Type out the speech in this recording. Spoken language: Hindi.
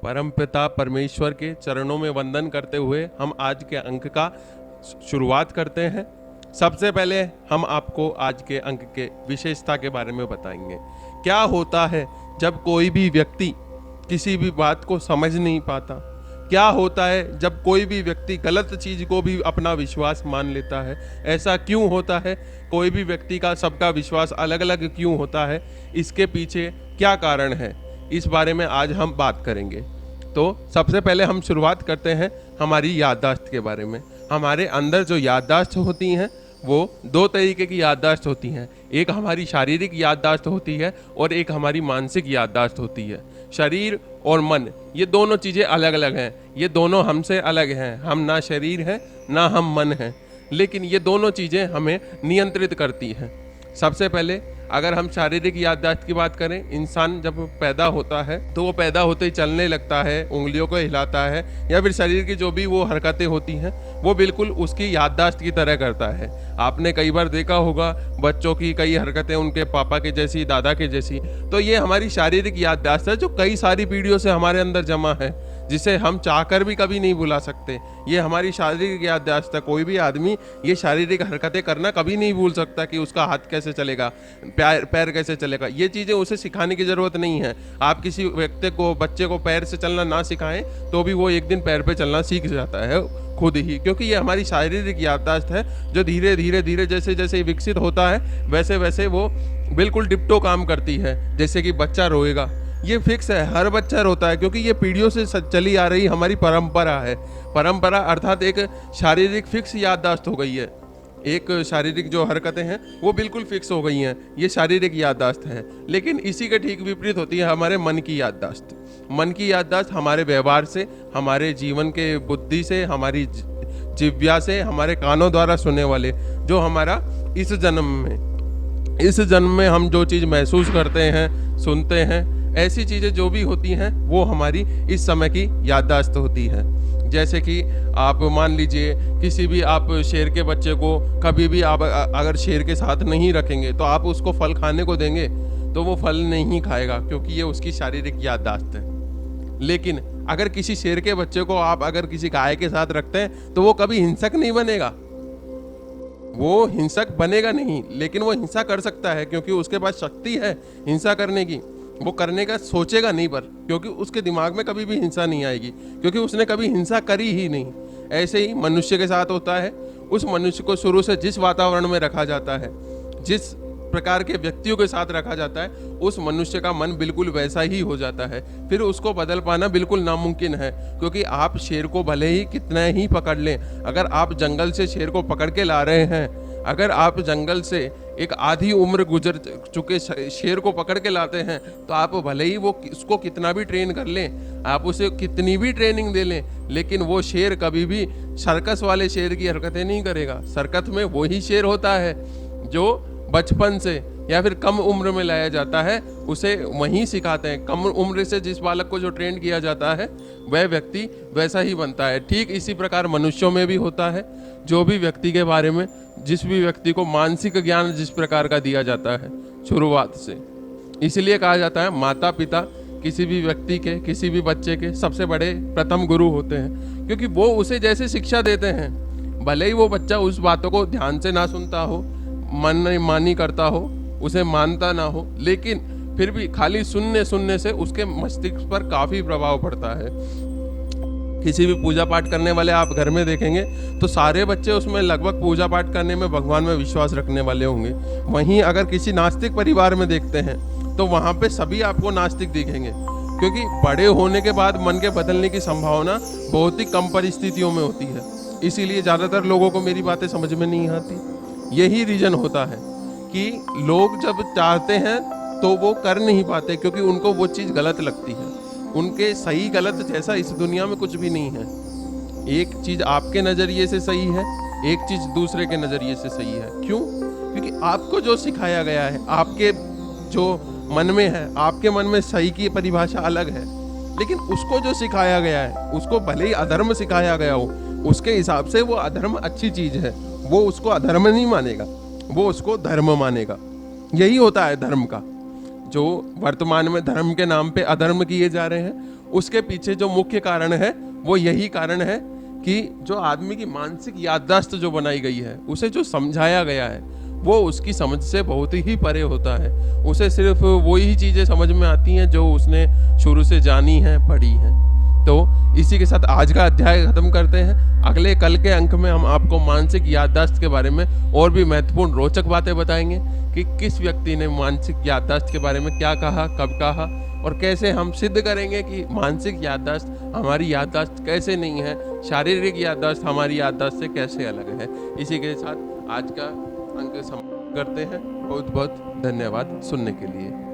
परमपिता परमेश्वर के चरणों में वंदन करते हुए हम आज के अंक का शुरुआत करते हैं। सबसे पहले हम आपको आज के अंक के विशेषता के बारे में बताएंगे। क्या होता है जब कोई भी व्यक्ति किसी भी बात को समझ नहीं पाता? क्या होता है जब कोई भी व्यक्ति गलत चीज को भी अपना विश्वास मान लेता है? ऐसा क्यों होता है? कोई भी व्यक्ति का सबका विश्वास अलग अलग क्यों होता है? इसके पीछे क्या कारण है? इस बारे में आज हम बात करेंगे। तो सबसे पहले हम शुरुआत करते हैं हमारी याददाश्त के बारे में। हमारे अंदर जो याददाश्त होती हैं वो दो तरीके की याददाश्त होती हैं। एक हमारी शारीरिक याददाश्त होती है और एक हमारी मानसिक याददाश्त होती है। शरीर और मन ये दोनों चीज़ें अलग अलग हैं। ये दोनों हमसे अलग हैं। हम ना शरीर हैं ना हम मन हैं, लेकिन ये दोनों चीज़ें हमें नियंत्रित करती हैं। सबसे पहले अगर हम शारीरिक याददाश्त की बात करें, इंसान जब पैदा होता है तो वो पैदा होते ही चलने लगता है, उंगलियों को हिलाता है या फिर शरीर की जो भी वो हरकतें होती हैं वो बिल्कुल उसकी याददाश्त की तरह करता है। आपने कई बार देखा होगा बच्चों की कई हरकतें उनके पापा के जैसी, दादा के जैसी। तो ये हमारी शारीरिक याददाश्त है जो कई सारी पीढ़ियों से हमारे अंदर जमा है, जिसे हम चाहकर भी कभी नहीं भुला सकते। ये हमारी शारीरिक याददाश्त है। कोई भी आदमी ये शारीरिक हरकतें करना कभी नहीं भूल सकता कि उसका हाथ कैसे चलेगा, पैर कैसे चलेगा। ये चीज़ें उसे सिखाने की ज़रूरत नहीं है। आप किसी व्यक्ति को, बच्चे को पैर से चलना ना सिखाएं तो भी वो एक दिन पैर पे चलना सीख जाता है खुद ही, क्योंकि ये हमारी शारीरिक याददाश्त है जो धीरे धीरे धीरे जैसे जैसे विकसित होता है वैसे वैसे वो बिल्कुल डिप्टो काम करती है। जैसे कि बच्चा रोएगा, ये फिक्स है, हर बच्चा रोता है क्योंकि ये पीढ़ियों से चली आ रही हमारी परंपरा है। परंपरा अर्थात एक शारीरिक फिक्स याददाश्त हो गई है। एक शारीरिक जो हरकतें हैं वो बिल्कुल फिक्स हो गई हैं, ये शारीरिक याददाश्त है। लेकिन इसी के ठीक विपरीत होती है हमारे मन की याददाश्त। मन की याददाश्त हमारे व्यवहार से, हमारे जीवन के बुद्धि से, हमारी जिह्वा से, हमारे कानों द्वारा सुनने वाले, जो हमारा इस जन्म में हम जो चीज़ महसूस करते हैं, सुनते हैं, ऐसी चीज़ें जो भी होती हैं वो हमारी इस समय की याददाश्त होती है। जैसे कि आप मान लीजिए किसी भी आप शेर के बच्चे को कभी भी आप अगर शेर के साथ नहीं रखेंगे तो आप उसको फल खाने को देंगे तो वो फल नहीं खाएगा, क्योंकि ये उसकी शारीरिक याददाश्त है। लेकिन अगर किसी शेर के बच्चे को आप अगर किसी गाय के साथ रखते हैं तो वो कभी हिंसक नहीं बनेगा, वो हिंसक बनेगा नहीं, लेकिन वो हिंसा कर सकता है क्योंकि उसके पास शक्ति है हिंसा करने की। वो करने का सोचेगा नहीं, पर क्योंकि उसके दिमाग में कभी भी हिंसा नहीं आएगी, क्योंकि उसने कभी हिंसा करी ही नहीं। ऐसे ही मनुष्य के साथ होता है। उस मनुष्य को शुरू से जिस वातावरण में रखा जाता है, जिस प्रकार के व्यक्तियों के साथ रखा जाता है, उस मनुष्य का मन बिल्कुल वैसा ही हो जाता है। फिर उसको बदल पाना बिल्कुल नामुमकिन है, क्योंकि आप शेर को भले ही कितना ही पकड़ लें, अगर आप जंगल से शेर को पकड़ के ला रहे हैं, अगर आप जंगल से एक आधी उम्र गुजर चुके शेर को पकड़ के लाते हैं, तो आप भले ही वो उसको कितना भी ट्रेन कर लें, आप उसे कितनी भी ट्रेनिंग दे लें, लेकिन वो शेर कभी भी सर्कस वाले शेर की हरकतें नहीं करेगा। सर्कस में वही शेर होता है जो बचपन से या फिर कम उम्र में लाया जाता है, उसे वहीं सिखाते हैं। कम उम्र से जिस बालक को जो ट्रेन किया जाता है वह व्यक्ति वैसा ही बनता है। ठीक इसी प्रकार मनुष्यों में भी होता है। जो भी व्यक्ति के बारे में, जिस भी व्यक्ति को मानसिक ज्ञान जिस प्रकार का दिया जाता है शुरुआत से, इसलिए कहा जाता है माता पिता किसी भी व्यक्ति के, किसी भी बच्चे के सबसे बड़े प्रथम गुरु होते हैं, क्योंकि वो उसे जैसे शिक्षा देते हैं, भले ही वो बच्चा उस बातों को ध्यान से ना सुनता हो, मन मानी करता हो, उसे मानता ना हो, लेकिन फिर भी खाली सुनने से उसके मस्तिष्क पर काफ़ी प्रभाव पड़ता है। किसी भी पूजा पाठ करने वाले आप घर में देखेंगे तो सारे बच्चे उसमें लगभग पूजा पाठ करने में, भगवान में विश्वास रखने वाले होंगे। वहीं अगर किसी नास्तिक परिवार में देखते हैं तो वहाँ पे सभी आपको नास्तिक दिखेंगे, क्योंकि बड़े होने के बाद मन के बदलने की संभावना बहुत ही कम परिस्थितियों में होती है। इसीलिए ज़्यादातर लोगों को मेरी बातें समझ में नहीं आती। यही रीज़न होता है कि लोग जब चाहते हैं तो वो कर नहीं पाते, क्योंकि उनको वो चीज़ गलत लगती है। उनके सही गलत जैसा इस दुनिया में कुछ भी नहीं है। एक चीज़ आपके नज़रिए से सही है, एक चीज़ दूसरे के नज़रिए से सही है। क्यों? क्योंकि आपको जो सिखाया गया है, आपके जो मन में है, आपके मन में सही की परिभाषा अलग है, लेकिन उसको जो सिखाया गया है, उसको भले ही अधर्म सिखाया गया हो, उसके हिसाब से वो अधर्म अच्छी चीज़ है, वो उसको अधर्म नहीं मानेगा, वो उसको धर्म मानेगा। यही होता है धर्म का। जो वर्तमान में धर्म के नाम पे अधर्म किए जा रहे हैं, उसके पीछे जो मुख्य कारण है वो यही कारण है कि जो आदमी की मानसिक याददाश्त जो बनाई गई है, उसे जो समझाया गया है वो उसकी समझ से बहुत ही परे होता है। उसे सिर्फ वही चीज़ें समझ में आती हैं जो उसने शुरू से जानी हैं, पढ़ी हैं। तो इसी के साथ आज का अध्याय खत्म करते हैं। अगले कल के अंक में हम आपको मानसिक याददाश्त के बारे में और भी महत्वपूर्ण रोचक बातें बताएंगे कि किस व्यक्ति ने मानसिक याददाश्त के बारे में क्या कहा, कब कहा, और कैसे हम सिद्ध करेंगे कि मानसिक याददाश्त हमारी याददाश्त कैसे नहीं है, शारीरिक याददाश्त हमारी याददाश्त से कैसे अलग है। इसी के साथ आज का अंक समाप्त करते हैं। बहुत बहुत धन्यवाद सुनने के लिए।